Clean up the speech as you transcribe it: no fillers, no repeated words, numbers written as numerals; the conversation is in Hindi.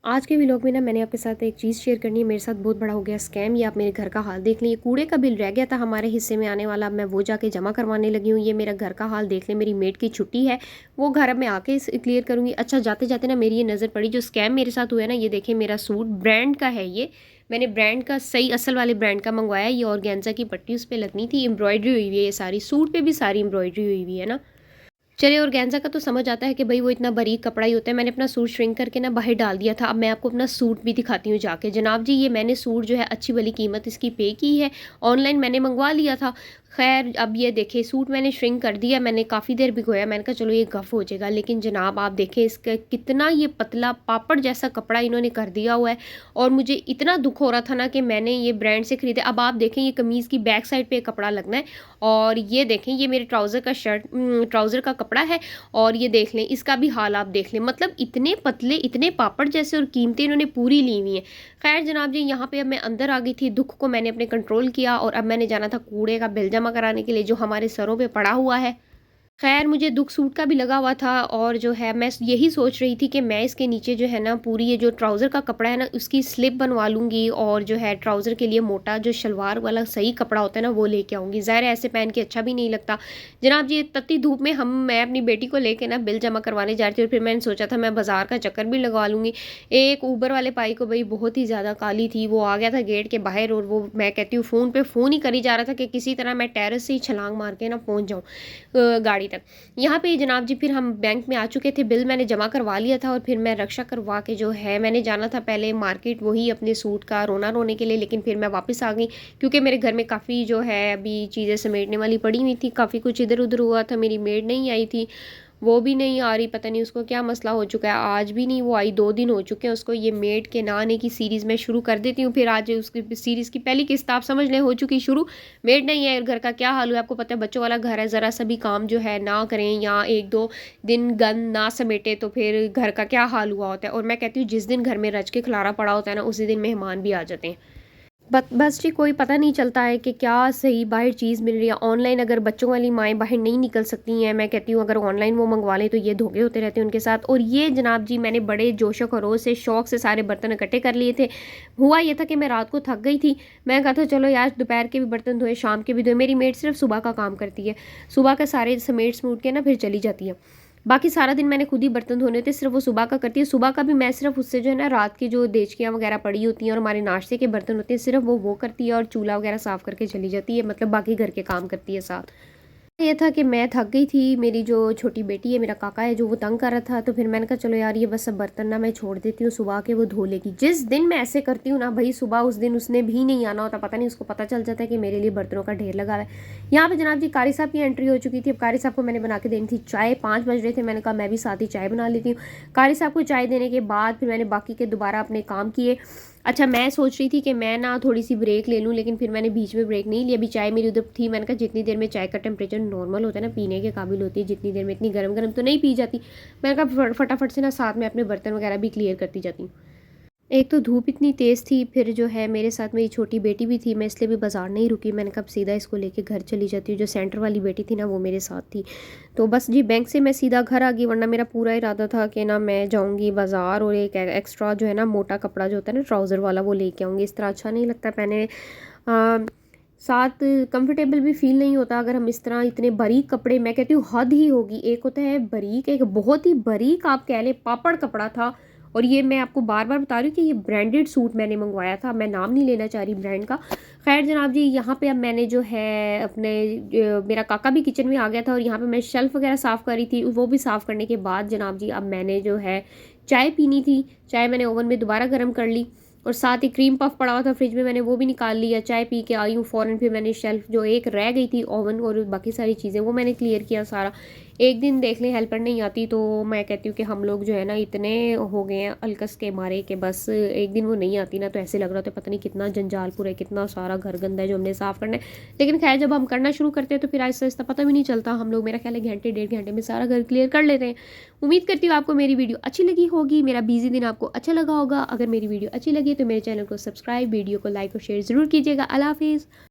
आज के व्लॉग में ना मैंने आपके साथ एक चीज़ शेयर करनी है। मेरे साथ बहुत बड़ा हो गया स्कैम। ये आप मेरे घर का हाल देख लें। ये कूड़े का बिल रह गया था हमारे हिस्से में आने वाला, अब मैं वो जाके जमा करवाने लगी हूँ। ये मेरा घर का हाल देख लें। मेरी मेड की छुट्टी है, वो घर अब मैं आके क्लियर करूँगी। अच्छा, जाते जाते ना मेरी ये नज़र पड़ी, जो स्कैम मेरे साथ हुआ है ना, ये देखें मेरा सूट ब्रांड का है। ये मैंने ब्रांड का, सही असल वाले ब्रांड का मंगवाया। ये ऑर्गेन्जा की पट्टी उस पर लगनी थी, एम्ब्रॉयडरी हुई हुई है। ये सारी सूट पे भी सारी एम्ब्रॉयडरी हुई हुई है ना। चलिए, ऑर्गेन्जा का तो समझ आता है कि भाई वो इतना बारीक कपड़ा ही होता है। मैंने अपना सूट श्रिंक करके ना बाहर डाल दिया था। अब मैं आपको अपना सूट भी दिखाती हूँ जाके। जनाब जी, ये मैंने सूट जो है अच्छी वाली कीमत इसकी पे की है। ऑनलाइन मैंने मंगवा लिया था। खैर, अब ये देखें, सूट मैंने श्रिंक कर दिया। मैंने काफ़ी देर भिगोया। मैंने कहा चलो ये गफ़ हो जाएगा, लेकिन जनाब आप देखें इसका कितना ये पतला पापड़ जैसा कपड़ा इन्होंने कर दिया हुआ है। और मुझे इतना दुख हो रहा था ना कि मैंने ये ब्रांड से ख़रीदे। अब आप देखें, ये कमीज़ की बैक साइड पे कपड़ा लगना है। और ये देखें, ये मेरे ट्राउज़र का कपड़ा है। और ये देख लें, इसका भी हाल आप देख लें। मतलब इतने पतले, इतने पापड़ जैसे, और कीमतें इन्होंने पूरी ली हुई हैं। खैर जनाब जी, यहाँ पे अब मैं अंदर आ गई थी। दुख को मैंने अपने कंट्रोल किया और अब मैंने जाना था कूड़े का बिल जमा कराने के लिए, जो हमारे सरों पे पड़ा हुआ है। खैर, मुझे दुःख सूट का भी लगा हुआ था। और जो है, मैं यही सोच रही थी कि मैं इसके नीचे जो है ना, पूरी ये जो ट्राउज़र का कपड़ा है ना, उसकी स्लिप बनवा लूँगी। और जो है ट्राउज़र के लिए मोटा जो शलवार वाला सही कपड़ा होता है ना, वो लेके आऊँगी। ज़ाहिर है ऐसे पहन के अच्छा भी नहीं लगता। जनाब जी, तत्ती धूप में मैं अपनी बेटी को लेके ना बिल जमा करवाने जा रही थी, और फिर मैंने सोचा था मैं बाज़ार का चक्कर भी लगवा लूँगी। एक ऊबर वाले भाई को भाई बहुत ही ज़्यादा काली थी, वो आ गया था गेट के बाहर, और वो, मैं कहती हूँ, फ़ोन पे फ़ोन ही करी जा रहा था कि किसी तरह मैं टेरेस से ही छलांग मार के ना पहुँच जाऊँ गाड़ी तक। यहाँ पे जनाब जी, फिर हम बैंक में आ चुके थे। बिल मैंने जमा करवा लिया था, और फिर मैं रक्षा करवा के जो है, मैंने जाना था पहले मार्केट, वही अपने सूट का रोना रोने के लिए। लेकिन फिर मैं वापस आ गई, क्योंकि मेरे घर में काफ़ी जो है अभी चीज़ें समेटने वाली पड़ी हुई थी। काफ़ी कुछ इधर उधर हुआ था। मेरी मेड नहीं आई थी, वो भी नहीं आ रही, पता नहीं उसको क्या मसला हो चुका है। आज भी नहीं वो आई, 2 दिन हो चुके हैं उसको। ये मेड के ना आने की सीरीज़ मैं शुरू कर देती हूँ। फिर आज उसकी सीरीज़ की पहली किस्त आप समझ लें हो चुकी शुरू। मेड नहीं है, घर का क्या हाल हुआ है आपको पता है। बच्चों वाला घर है, ज़रा सा भी काम जो है ना करें, या 1-2 दिन गंद ना समेटे, तो फिर घर का क्या हाल हुआ होता है। और मैं कहती हूँ, जिस दिन घर में रच के खलारा पड़ा होता है ना, उसी दिन मेहमान भी आ जाते हैं। बस जी, कोई पता नहीं चलता है कि क्या सही बाहर चीज़ मिल रही है। ऑनलाइन अगर बच्चों वाली माएँ बाहर नहीं निकल सकती हैं, मैं कहती हूँ अगर ऑनलाइन वो मंगवा लें तो ये धोखे होते रहते हैं उनके साथ। और ये जनाब जी, मैंने बड़े जोशो खरोश से, शौक़ से सारे बर्तन इकट्ठे कर लिए थे। हुआ ये था कि मैं रात को थक गई थी। मैं कहा था चलो यार, दोपहर के भी बर्तन धोए, शाम के भी धोए। मेरी मेड सिर्फ़ सुबह का काम करती है। सुबह का सारे समेट-समूट के ना फिर चली जाती है। बाकी सारा दिन मैंने खुद ही बर्तन धोने होते हैं, सिर्फ़ वो सुबह का करती है। सुबह का भी मैं सिर्फ़ उससे जो है ना, रात की जो देचकियाँ वगैरह पड़ी होती हैं और हमारे नाश्ते के बर्तन होते हैं, सिर्फ़ वो करती है, और चूल्हा वगैरह साफ़ करके चली जाती है। मतलब बाकी घर के काम करती है साथ। ये था कि मैं थक गई थी। मेरी जो छोटी बेटी है, मेरा काका है, जो वो तंग कर रहा था, तो फिर मैंने कहा चलो यार, ये बस सब बर्तन ना मैं छोड़ देती हूँ, सुबह के वो धो लेगी। जिस दिन मैं ऐसे करती हूँ ना भाई, सुबह उस दिन उसने भी नहीं आना होता। पता नहीं उसको पता चल जाता है कि मेरे लिए बर्तनों का ढेर लगा हुआ है। यहाँ पे जनाब जी, कारी साहब की एंट्री हो चुकी थी। अब कारी साहब को मैंने बना के देनी थी चाय। 5 बज रहे थे। मैंने कहा मैं भी साथ ही चाय बना लेती हूँ। कारी साहब को चाय देने के बाद फिर मैंने बाकी के दोबारा अपने काम किए। अच्छा, मैं सोच रही थी कि मैं ना थोड़ी-सी ब्रेक ले लूँ, लेकिन फिर मैंने बीच में ब्रेक नहीं लिया। अभी चाय मेरी उधर थी। मैंने कहा जितनी देर में चाय का टेम्परेचर नॉर्मल होता है ना, पीने के काबिल होती है, जितनी देर में, इतनी गरम-गरम तो नहीं पी जाती। मैंने कहा फटाफट से ना साथ में अपने बर्तन वगैरह भी क्लियर करती जाती हूँ। एक तो धूप इतनी तेज़ थी, फिर जो है मेरे साथ मेरी छोटी बेटी भी थी। मैं इसलिए भी बाज़ार नहीं रुकी। मैंने कहा अब सीधा इसको लेके घर चली जाती हूँ। जो सेंटर वाली बेटी थी ना, वो मेरे साथ थी। तो बस जी, बैंक से मैं सीधा घर आ गई, वरना मेरा पूरा इरादा था कि ना मैं जाऊँगी बाज़ार, और एक एक्स्ट्रा जो है ना मोटा कपड़ा जो होता है ना ट्राउज़र वाला, वो लेके आऊँगी। इस तरह अच्छा नहीं लगता पहने। साथ कंफर्टेबल भी फ़ील नहीं होता अगर हम इस तरह इतने बारीक कपड़े, मैं कहती हूँ हद ही होगी। एक होता है बारीक, एक बहुत ही बारीक आप कह लें पापड़ कपड़ा था। और ये मैं आपको बार-बार बता रही हूँ कि ये ब्रांडेड सूट मैंने मंगवाया था। मैं नाम नहीं लेना चाह रही ब्रांड का। ख़ैर जनाब जी, यहाँ पे अब मैंने जो है अपने मेरा काका भी किचन में आ गया था, और यहाँ पे मैं शेल्फ़ वग़ैरह साफ़ कर रही थी। वो भी साफ़ करने के बाद जनाब जी, अब मैंने जो है चाय पीनी थी। चाय मैंने ओवन में दोबारा गर्म कर ली, और साथ ही क्रीम पफ़ पड़ा हुआ था फ्रिज में, मैंने वो भी निकाल लिया। चाय पी के आई हूँ फ़ौरन, फिर मैंने शेल्फ़ जो एक रह गई थी, ओवन और बाकी सारी चीज़ें, वो मैंने क्लियर किया सारा। एक दिन देख लें हेल्पर नहीं आती, तो मैं कहती हूँ कि हम लोग जो है ना इतने हो गए हैं अलकस के मारे, कि बस एक दिन वो नहीं आती ना, तो ऐसे लग रहा होता है पता नहीं कितना जंजालपुर है, कितना सारा घर गंदा है जो हमने साफ़ करना है। लेकिन खैर, जब हम करना शुरू करते हैं तो फिर आहिस्ता-आहिस्ता पता भी नहीं चलता। हम लोग, मेरा ख्याल है, घंटे 1.5 घंटे में सारा घर क्लियर कर लेते हैं। उम्मीद करती हूँ आपको मेरी वीडियो अच्छी लगी होगी, मेरा बिज़ी दिन आपको अच्छा लगा होगा। अगर मेरी वीडियो अच्छी लगी तो मेरे चैनल को सब्सक्राइब, वीडियो को लाइक और शेयर ज़रूर कीजिएगा। अल्लाह हाफ़िज़।